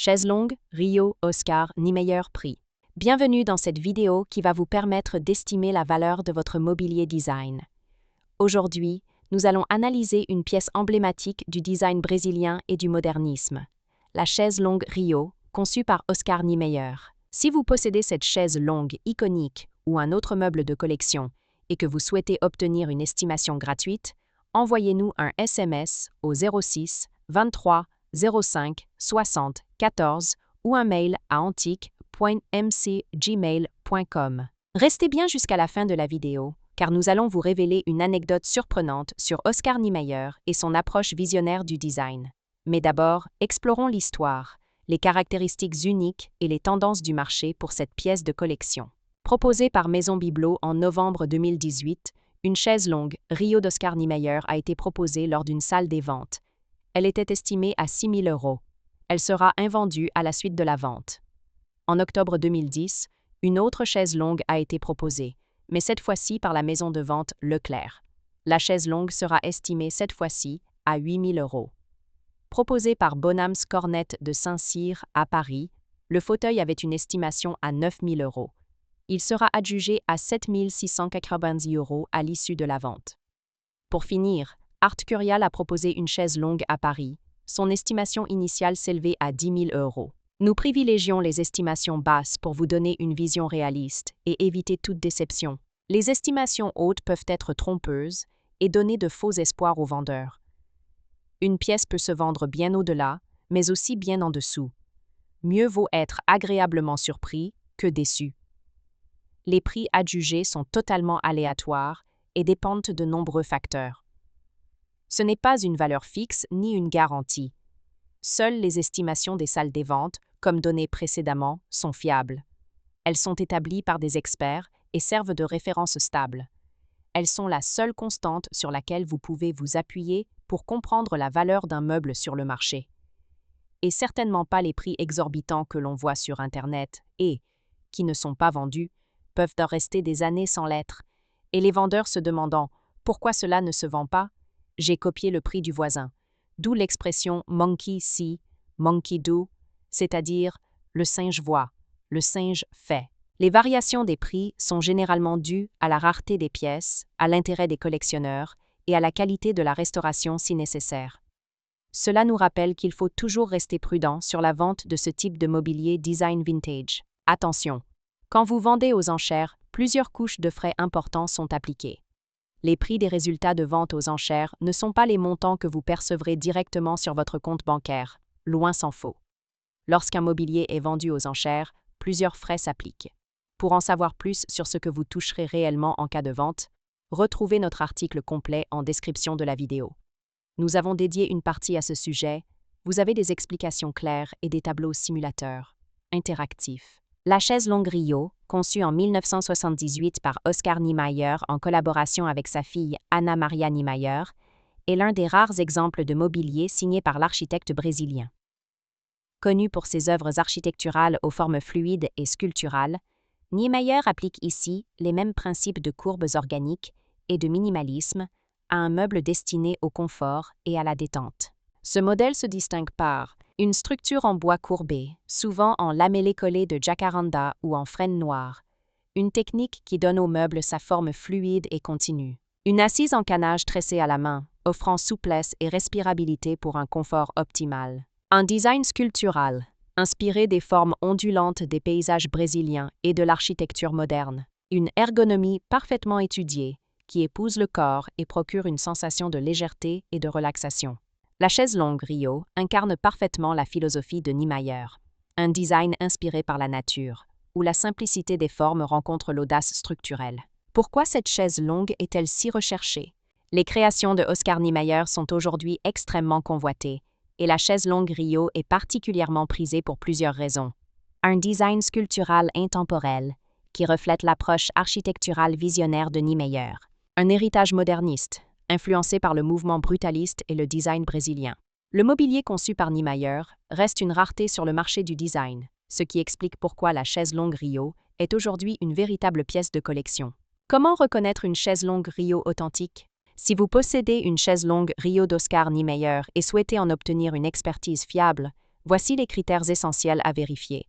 Chaise longue, Rio, Oscar, Niemeyer prix. Bienvenue dans cette vidéo qui va vous permettre d'estimer la valeur de votre mobilier design. Aujourd'hui, nous allons analyser une pièce emblématique du design brésilien et du modernisme, la chaise longue Rio, conçue par Oscar Niemeyer. Si vous possédez cette chaise longue iconique ou un autre meuble de collection et que vous souhaitez obtenir une estimation gratuite, envoyez-nous un SMS au 06 23 05 60 14 ou un mail à antique.mcgmail.com. Restez bien jusqu'à la fin de la vidéo, car nous allons vous révéler une anecdote surprenante sur Oscar Niemeyer et son approche visionnaire du design. Mais d'abord, explorons l'histoire, les caractéristiques uniques et les tendances du marché pour cette pièce de collection. Proposée par Maison Biblo en novembre 2018, une chaise longue Rio d'Oscar Niemeyer a été proposée lors d'une salle des ventes. Elle était estimée à 6 000 €. Elle sera invendue à la suite de la vente. En octobre 2010, une autre chaise longue a été proposée, mais cette fois-ci par la maison de vente Leclerc. La chaise longue sera estimée cette fois-ci à 8 000 €. Proposée par Bonhams Cornet de Saint-Cyr à Paris, le fauteuil avait une estimation à 9 000 €. Il sera adjugé à 7 690 € à l'issue de la vente. Pour finir, Art Curial a proposé une chaise longue à Paris. Son estimation initiale s'élevait à 10 000 €. Nous privilégions les estimations basses pour vous donner une vision réaliste et éviter toute déception. Les estimations hautes peuvent être trompeuses et donner de faux espoirs aux vendeurs. Une pièce peut se vendre bien au-delà, mais aussi bien en dessous. Mieux vaut être agréablement surpris que déçu. Les prix adjugés sont totalement aléatoires et dépendent de nombreux facteurs. Ce n'est pas une valeur fixe ni une garantie. Seules les estimations des salles des ventes, comme données précédemment, sont fiables. Elles sont établies par des experts et servent de référence stable. Elles sont la seule constante sur laquelle vous pouvez vous appuyer pour comprendre la valeur d'un meuble sur le marché. Et certainement pas les prix exorbitants que l'on voit sur Internet et, qui ne sont pas vendus, peuvent en rester des années sans l'être, et les vendeurs se demandant « Pourquoi cela ne se vend pas ?» J'ai copié le prix du voisin, d'où l'expression « monkey see, monkey do », c'est-à-dire « le singe voit, le singe fait ». Les variations des prix sont généralement dues à la rareté des pièces, à l'intérêt des collectionneurs et à la qualité de la restauration si nécessaire. Cela nous rappelle qu'il faut toujours rester prudent sur la vente de ce type de mobilier design vintage. Attention! Quand vous vendez aux enchères, plusieurs couches de frais importants sont appliquées. Les prix des résultats de vente aux enchères ne sont pas les montants que vous percevrez directement sur votre compte bancaire, loin s'en faut. Lorsqu'un mobilier est vendu aux enchères, plusieurs frais s'appliquent. Pour en savoir plus sur ce que vous toucherez réellement en cas de vente, retrouvez notre article complet en description de la vidéo. Nous avons dédié une partie à ce sujet. Vous avez des explications claires et des tableaux simulateurs interactifs. La chaise longue Rio, conçue en 1978 par Oscar Niemeyer en collaboration avec sa fille Ana Maria Niemeyer, est l'un des rares exemples de mobilier signé par l'architecte brésilien. Connu pour ses œuvres architecturales aux formes fluides et sculpturales, Niemeyer applique ici les mêmes principes de courbes organiques et de minimalisme à un meuble destiné au confort et à la détente. Ce modèle se distingue par une structure en bois courbé, souvent en lamellé collé de jacaranda ou en frêne noire, une technique qui donne au meuble sa forme fluide et continue. Une assise en canage tressée à la main, offrant souplesse et respirabilité pour un confort optimal. Un design sculptural, inspiré des formes ondulantes des paysages brésiliens et de l'architecture moderne. Une ergonomie parfaitement étudiée, qui épouse le corps et procure une sensation de légèreté et de relaxation. La chaise longue Rio incarne parfaitement la philosophie de Niemeyer, un design inspiré par la nature, où la simplicité des formes rencontre l'audace structurelle. Pourquoi cette chaise longue est-elle si recherchée? Les créations de Oscar Niemeyer sont aujourd'hui extrêmement convoitées, et la chaise longue Rio est particulièrement prisée pour plusieurs raisons. Un design sculptural intemporel, qui reflète l'approche architecturale visionnaire de Niemeyer. Un héritage moderniste, influencé par le mouvement brutaliste et le design brésilien. Le mobilier conçu par Niemeyer reste une rareté sur le marché du design, ce qui explique pourquoi la chaise longue Rio est aujourd'hui une véritable pièce de collection. Comment reconnaître une chaise longue Rio authentique? Si vous possédez une chaise longue Rio d'Oscar Niemeyer et souhaitez en obtenir une expertise fiable, Voici les critères essentiels à vérifier.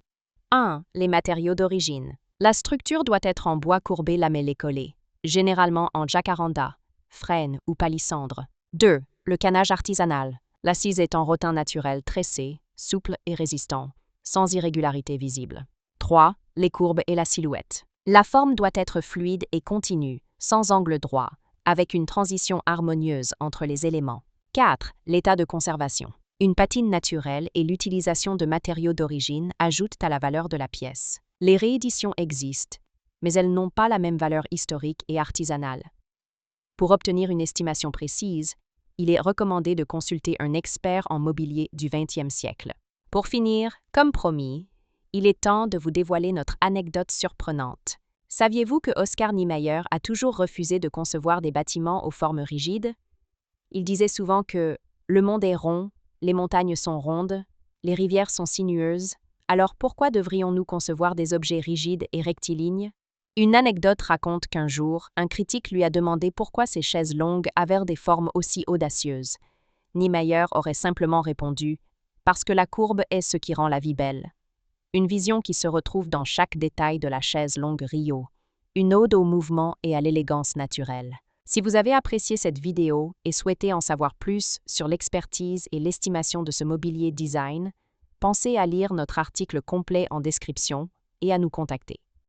1. Les matériaux d'origine. La structure doit être en bois courbé lamellé collé, généralement en jacaranda, frêne ou palissandre. 2. Le canage artisanal. L'assise est en rotin naturel tressé, souple et résistant, sans irrégularité visible. 3. Les courbes et la silhouette. La forme doit être fluide et continue, sans angle droit, avec une transition harmonieuse entre les éléments. 4. L'état de conservation. Une patine naturelle et l'utilisation de matériaux d'origine ajoutent à la valeur de la pièce. Les rééditions existent, mais elles n'ont pas la même valeur historique et artisanale. Pour obtenir une estimation précise, il est recommandé de consulter un expert en mobilier du XXe siècle. Pour finir, comme promis, il est temps de vous dévoiler notre anecdote surprenante. Saviez-vous que Oscar Niemeyer a toujours refusé de concevoir des bâtiments aux formes rigides? Il disait souvent que « le monde est rond, les montagnes sont rondes, les rivières sont sinueuses, alors pourquoi devrions-nous concevoir des objets rigides et rectilignes ?» Une anecdote raconte qu'un jour, un critique lui a demandé pourquoi ces chaises longues avaient des formes aussi audacieuses. Niemeyer aurait simplement répondu « Parce que la courbe est ce qui rend la vie belle ». Une vision qui se retrouve dans chaque détail de la chaise longue Rio, une ode au mouvement et à l'élégance naturelle. Si vous avez apprécié cette vidéo et souhaitez en savoir plus sur l'expertise et l'estimation de ce mobilier design, pensez à lire notre article complet en description et à nous contacter.